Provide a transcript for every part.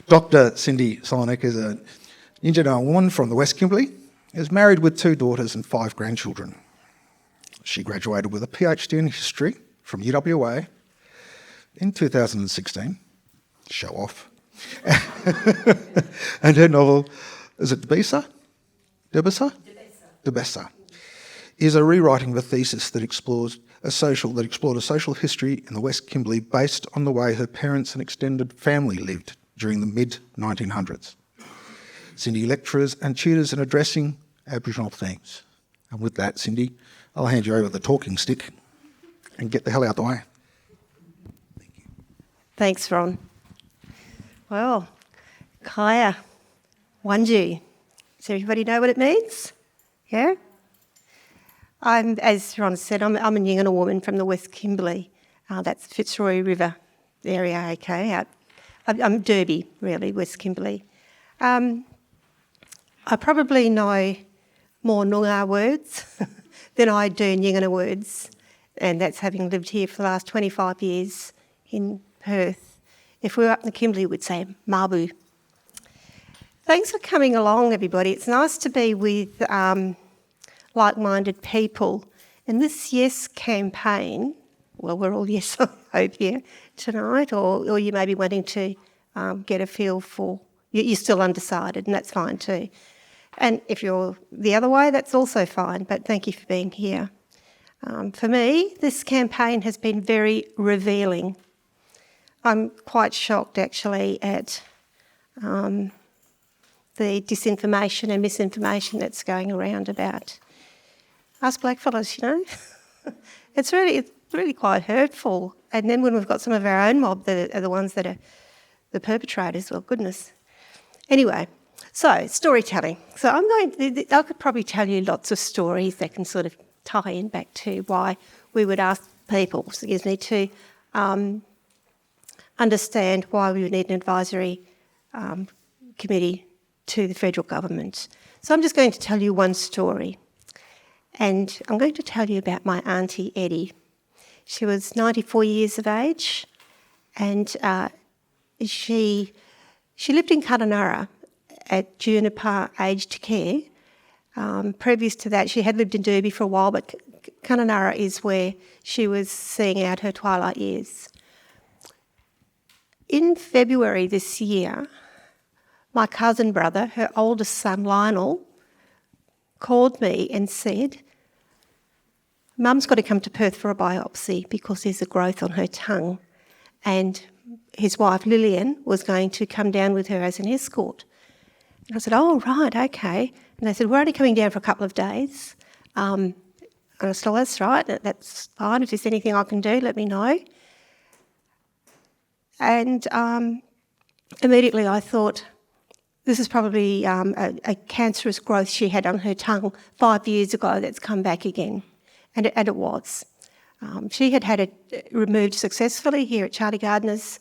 Dr Cindy Solonec is a Nigena woman from the West Kimberley, is married with 2 daughters and 5 grandchildren. She graduated with a PhD in history from UWA in 2016. Show off. And her novel, is it Debesa? Debesa. Is a rewriting of a thesis that explored a social history in the West Kimberley based on the way her parents and extended family lived during the mid-1900s. Cindy lectures and tutors in addressing Aboriginal themes. And with that, Cindy, I'll hand you over the talking stick and get the hell out the way. Thank you. Thanks, Ron. Well, Kaya, Wanju. Does everybody know what it means? Yeah? As Ron said, I'm a Nigena woman from the West Kimberley. That's Fitzroy River area, okay. I'm Derby, really, West Kimberley. I probably know more Noongar words than I do Nigena words, and that's having lived here for the last 25 years in Perth. If we were up in the Kimberley, we'd say Mabu. Thanks for coming along, everybody. It's nice to be with like-minded people. And this Yes campaign, well, we're all yes, I hope, here tonight, or you may be wanting to get a feel for, you're still undecided, and that's fine too. And if you're the other way, that's also fine, but thank you for being here. For me, this campaign has been very revealing. I'm quite shocked, actually, at the disinformation and misinformation that's going around about us blackfellas, you know. It's really quite hurtful. And then when we've got some of our own mob that are the ones that are the perpetrators, well, goodness. Anyway, so storytelling. So I could probably tell you lots of stories that can sort of tie in back to why we would ask people, to understand why we would need an advisory committee to the federal government. So I'm just going to tell you one story. And I'm going to tell you about my Aunty Edie. She was 94 years of age, and she lived in Kununurra at Joondalup Aged Care. Previous to that, she had lived in Derby for a while, but Kununurra is where she was seeing out her twilight years. In February this year, my cousin brother, her oldest son Lionel, called me and said, Mum's got to come to Perth for a biopsy because there's a growth on her tongue, and his wife Lillian was going to come down with her as an escort. And I said, oh, right, okay. And they said, we're only coming down for a couple of days. And I said, well, that's right, that's fine. If there's anything I can do, let me know. And immediately I thought, this is probably a cancerous growth she had on her tongue 5 years ago that's come back again. And it was. She had it removed successfully here at Charlie Gardner's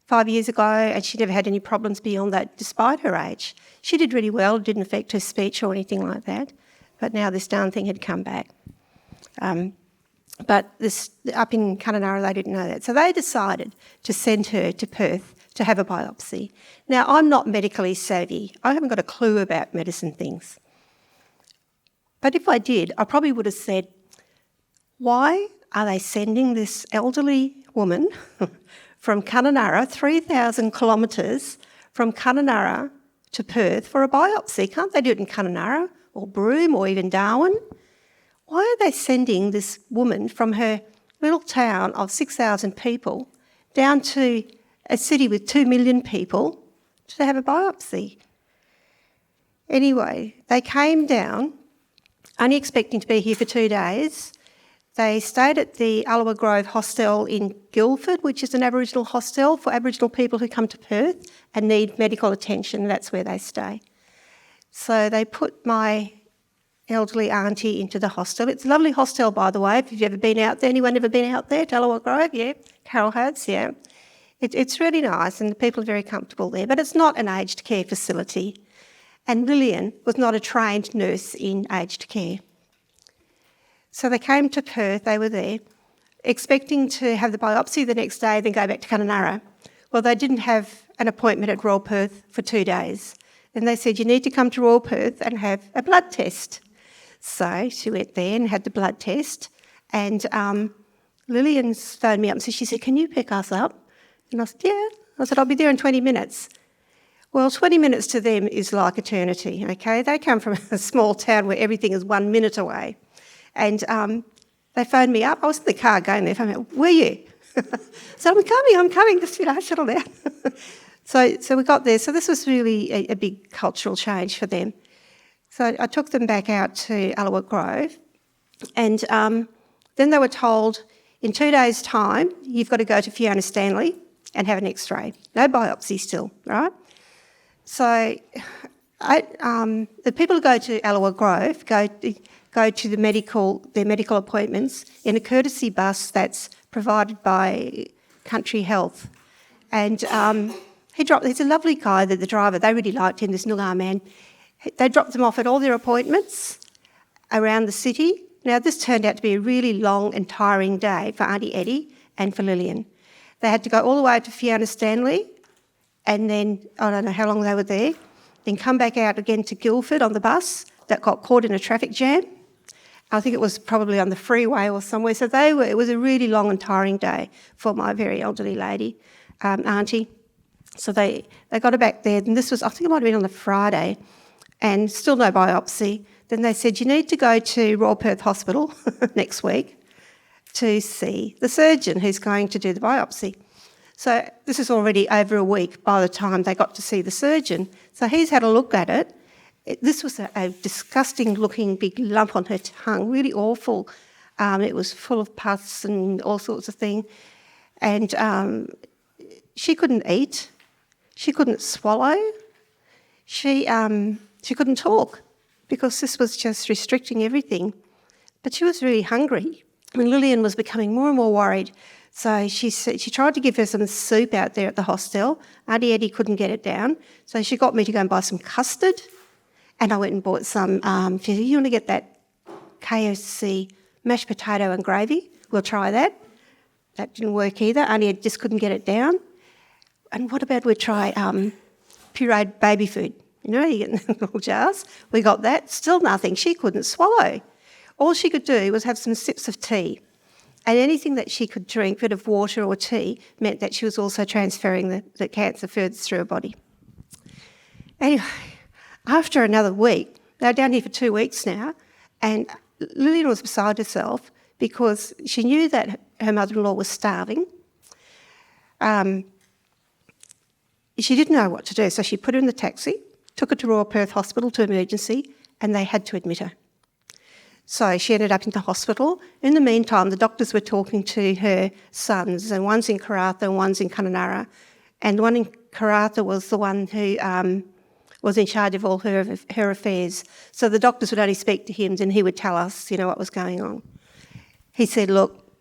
5 years ago, and she never had any problems beyond that despite her age. She did really well, didn't affect her speech or anything like that, but now this darn thing had come back. But up in Kununurra, they didn't know that. So they decided to send her to Perth to have a biopsy. Now, I'm not medically savvy. I haven't got a clue about medicine things. But if I did, I probably would have said, why are they sending this elderly woman from Kununurra, 3,000 kilometres from Kununurra to Perth for a biopsy? Can't they do it in Kununurra or Broome or even Darwin? Why are they sending this woman from her little town of 6,000 people down to a city with 2 million people to have a biopsy? Anyway, they came down, only expecting to be here for 2 days. They stayed at the Ullowa Grove Hostel in Guildford, which is an Aboriginal hostel for Aboriginal people who come to Perth and need medical attention. That's where they stay. So they put my elderly auntie into the hostel. It's a lovely hostel, by the way, if you've ever been out there. Anyone ever been out there to Ullowa Grove? Yeah, Carol has, yeah. It's really nice and the people are very comfortable there, but it's not an aged care facility. And Lillian was not a trained nurse in aged care. So they came to Perth, they were there, expecting to have the biopsy the next day, then go back to Kununurra. Well, they didn't have an appointment at Royal Perth for 2 days. And they said, you need to come to Royal Perth and have a blood test. So she went there and had the blood test. And Lillian phoned me up and she said, can you pick us up? And I said, yeah. I said, I'll be there in 20 minutes. Well, 20 minutes to them is like eternity, okay? They come from a small town where everything is 1 minute away. And they phoned me up. I was in the car going there. Phoned me up, where are you? So I'm coming. Just, settle down. So we got there. So this was really a big cultural change for them. So I took them back out to Allawat Grove. And then they were told, in 2 days' time, you've got to go to Fiona Stanley and have an X-ray. No biopsy still, right? So the people who go to Allawat Grove go to their medical appointments in a courtesy bus that's provided by Country Health. And he's a lovely guy, the driver. They really liked him, this Noongar man. They dropped them off at all their appointments around the city. Now, this turned out to be a really long and tiring day for Aunty Edie and for Lillian. They had to go all the way to Fiona Stanley, and then, I don't know how long they were there, then come back out again to Guildford on the bus that got caught in a traffic jam. I think it was probably on the freeway or somewhere. So it was a really long and tiring day for my very elderly lady, Auntie. So they got her back there, and this was, I think it might have been on the Friday, and still no biopsy. Then they said, you need to go to Royal Perth Hospital next week to see the surgeon who's going to do the biopsy. So this is already over a week by the time they got to see the surgeon. So he's had a look at it. This was a disgusting-looking big lump on her tongue, really awful. It was full of pus and all sorts of things. And she couldn't eat. She couldn't swallow. She couldn't talk because this was just restricting everything. But she was really hungry. And Lillian was becoming more and more worried. So she tried to give her some soup out there at the hostel. Aunty Edie couldn't get it down. So she got me to go and buy some custard. And I went and bought some, she said, you want to get that KFC mashed potato and gravy? We'll try that. That didn't work either. Aunty Edie just couldn't get it down. And what about we try pureed baby food? You get in the little jars. We got that. Still nothing. She couldn't swallow. All she could do was have some sips of tea. And anything that she could drink, a bit of water or tea, meant that she was also transferring the cancer further through her body. Anyway, after another week, they were down here for 2 weeks now, and Lillian was beside herself because she knew that her mother-in-law was starving. She didn't know what to do, so she put her in the taxi, took her to Royal Perth Hospital to emergency, and they had to admit her. So she ended up in the hospital. In the meantime, the doctors were talking to her sons, and one's in Karratha and one's in Kununurra. And the one in Karratha was the one who was in charge of all her affairs. So the doctors would only speak to him and he would tell us, what was going on. He said, look,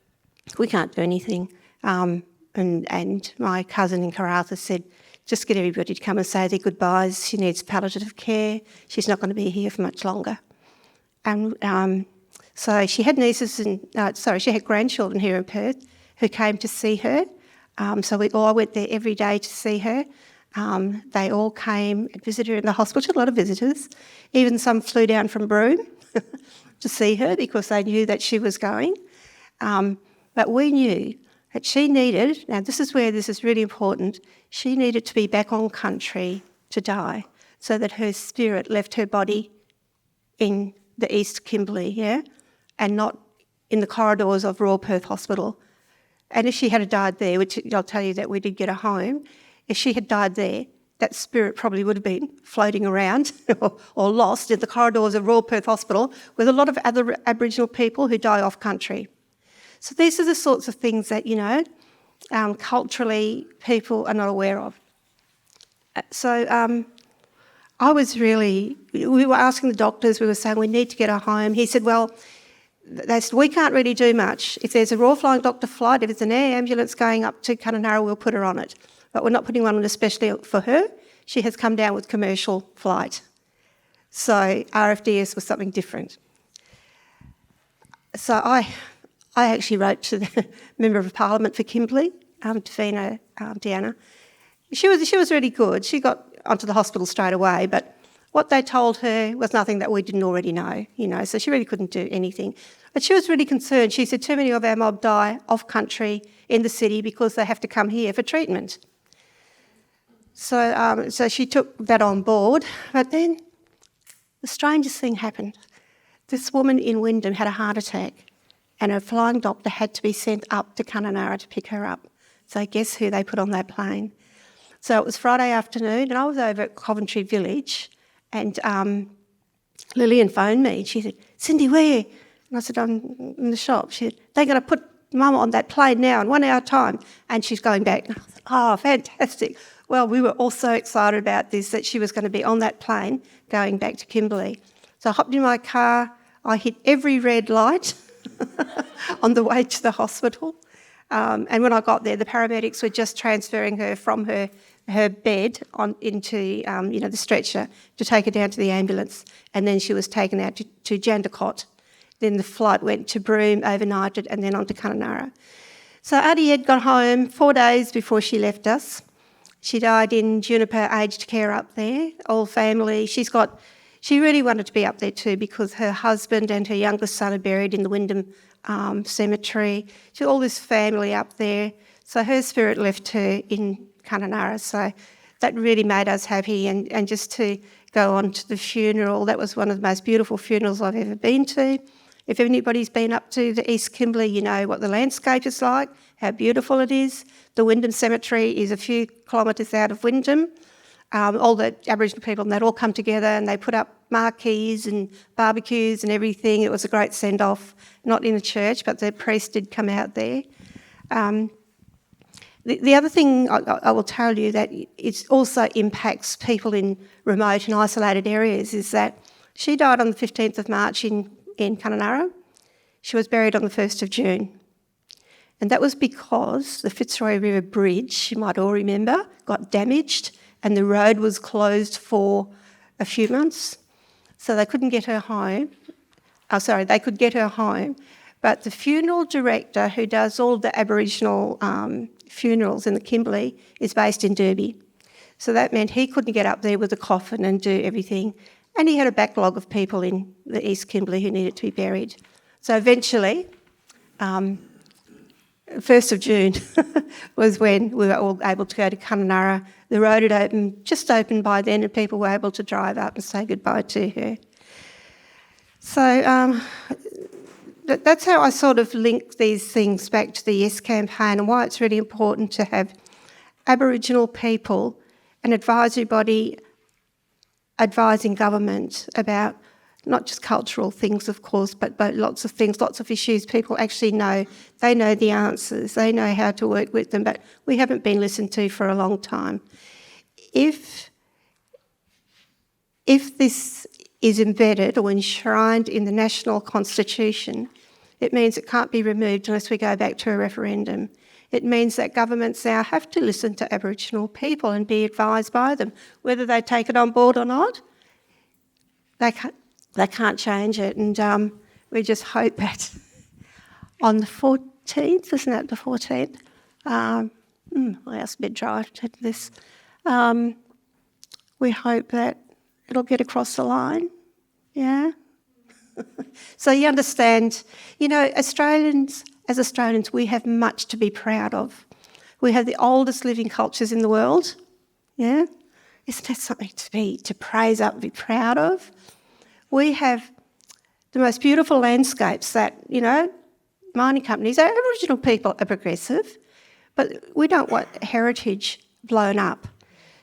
we can't do anything. And my cousin in Karratha said, just get everybody to come and say their goodbyes. She needs palliative care. She's not going to be here for much longer. And so she had she had grandchildren here in Perth who came to see her. So I went there every day to see her. They all came and visited her in the hospital. She had a lot of visitors. Even some flew down from Broome to see her because they knew that she was going. But we knew that she needed, now this is where this is really important, she needed to be back on country to die so that her spirit left her body in the East Kimberley, and not in the corridors of Royal Perth Hospital. And if she had died there, which I'll tell you that we did get her home, if she had died there, that spirit probably would have been floating around or lost in the corridors of Royal Perth Hospital with a lot of other Aboriginal people who die off country. So these are the sorts of things that, culturally people are not aware of. So we were asking the doctors, we were saying we need to get her home. He said, well, we can't really do much. If there's a Royal Flying Doctor flight, if it's an air ambulance going up to Kununurra, we'll put her on it. But we're not putting one on especially for her. She has come down with commercial flight. So RFDS was something different. So I actually wrote to the Member of Parliament for Kimberley, Davina Deanna. She was really good. She got onto the hospital straight away, but what they told her was nothing that we didn't already know, so she really couldn't do anything. But she was really concerned. She said too many of our mob die off country in the city because they have to come here for treatment. So she took that on board, but then the strangest thing happened. This woman in Wyndham had a heart attack and her flying doctor had to be sent up to Kununurra to pick her up. So guess who they put on that plane? So it was Friday afternoon and I was over at Coventry Village and Lillian phoned me. She said, "Cindy, where?" And I said, "I'm in the shop." She said, "They're going to put Mum on that plane now in 1 hour time and she's going back." And I said, "Oh, fantastic." Well, we were all so excited about this, that she was going to be on that plane going back to Kimberley. So I hopped in my car, I hit every red light on the way to the hospital. And when I got there, the paramedics were just transferring her from her bed into the stretcher to take her down to the ambulance. And then she was taken out to Joondalup. Then the flight went to Broome, overnighted, and then on to Kununurra. So Aunty Ed got home 4 days before she left us. She died in Juniper aged care up there, all family. She really wanted to be up there too because her husband and her youngest son are buried in the Wyndham cemetery. She had all this family up there. So her spirit left her in Kununurra. So that really made us happy. And just to go on to the funeral, that was one of the most beautiful funerals I've ever been to. If anybody's been up to the East Kimberley, you know what the landscape is like, how beautiful it is. The Wyndham Cemetery is a few kilometres out of Wyndham. All the Aboriginal people, and they'd all come together and they put up marquees and barbecues and everything. It was a great send-off, not in the church, but the priest did come out there. The other thing I will tell you that it also impacts people in remote and isolated areas is that she died on the 15th of March in Kununurra. She was buried on the 1st of June. And that was because the Fitzroy River Bridge, you might all remember, got damaged and the road was closed for a few months. So they couldn't get her home. They could get her home. But the funeral director who does all the Aboriginal funerals in the Kimberley is based in Derby. So that meant he couldn't get up there with a coffin and do everything. And he had a backlog of people in the East Kimberley who needed to be buried. So eventually, 1st of June was when we were all able to go to Kununurra. The road had just opened by then, and people were able to drive up and say goodbye to her. So that's how I sort of link these things back to the Yes campaign and why it's really important to have Aboriginal people, an advisory body advising government about not just cultural things, of course, but lots of things, lots of issues people actually know. They know the answers, they know how to work with them, but we haven't been listened to for a long time. If this is embedded or enshrined in the national constitution, it means it can't be removed unless we go back to a referendum. It means that governments now have to listen to Aboriginal people and be advised by them. Whether they take it on board or not, they can't change it. And we just hope that on the 14th, isn't it the 14th? I asked a bit dry to this. We hope that it'll get across the line, yeah? So you understand, Australians, we have much to be proud of. We have the oldest living cultures in the world, yeah? Isn't that something to praise up and be proud of? We have the most beautiful landscapes that, mining companies, our Aboriginal people are progressive, but we don't want heritage blown up.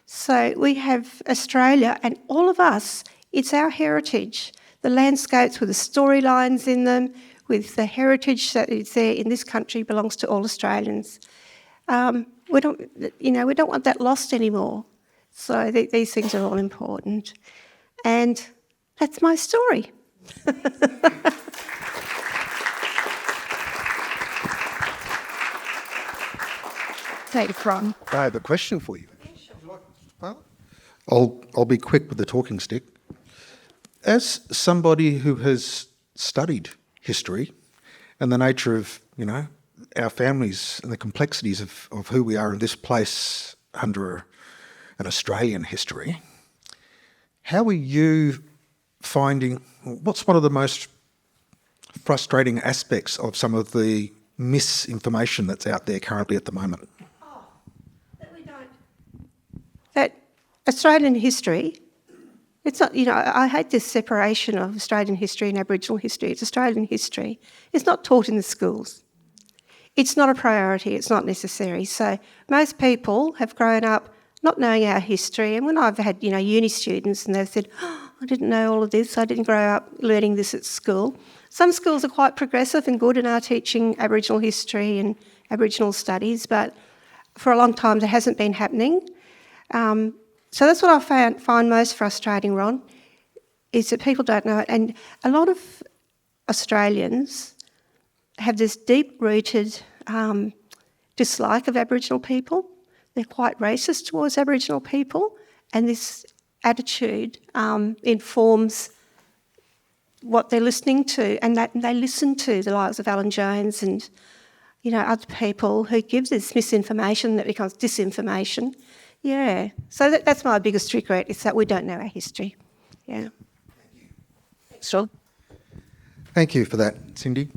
So we have Australia and all of us, it's our heritage. The landscapes with the storylines in them, with the heritage that is there in this country belongs to all Australians. We don't want that lost anymore. So these things are all important. And that's my story. Take it from. I have a question for you. I'll be quick with the talking stick. As somebody who has studied history and the nature of, our families and the complexities of who we are in this place under an Australian history, how are you finding, what's one of the most frustrating aspects of some of the misinformation that's out there currently at the moment? That Australian history, it's not, I hate this separation of Australian history and Aboriginal history. It's Australian history. It's not taught in the schools. It's not a priority. It's not necessary. So most people have grown up not knowing our history. And when I've had, uni students and they've said, oh, I didn't know all of this. I didn't grow up learning this at school. Some schools are quite progressive and good and are teaching Aboriginal history and Aboriginal studies, but for a long time that hasn't been happening. So that's what I find most frustrating, Ron, is that people don't know it. And a lot of Australians have this deep-rooted dislike of Aboriginal people. They're quite racist towards Aboriginal people, and this attitude informs what they're listening to, and that they listen to the likes of Alan Jones and other people who give this misinformation that becomes disinformation. Yeah, so that's my biggest regret, is that we don't know our history. Yeah. Thanks, Rob. Thank you for that, Cindy.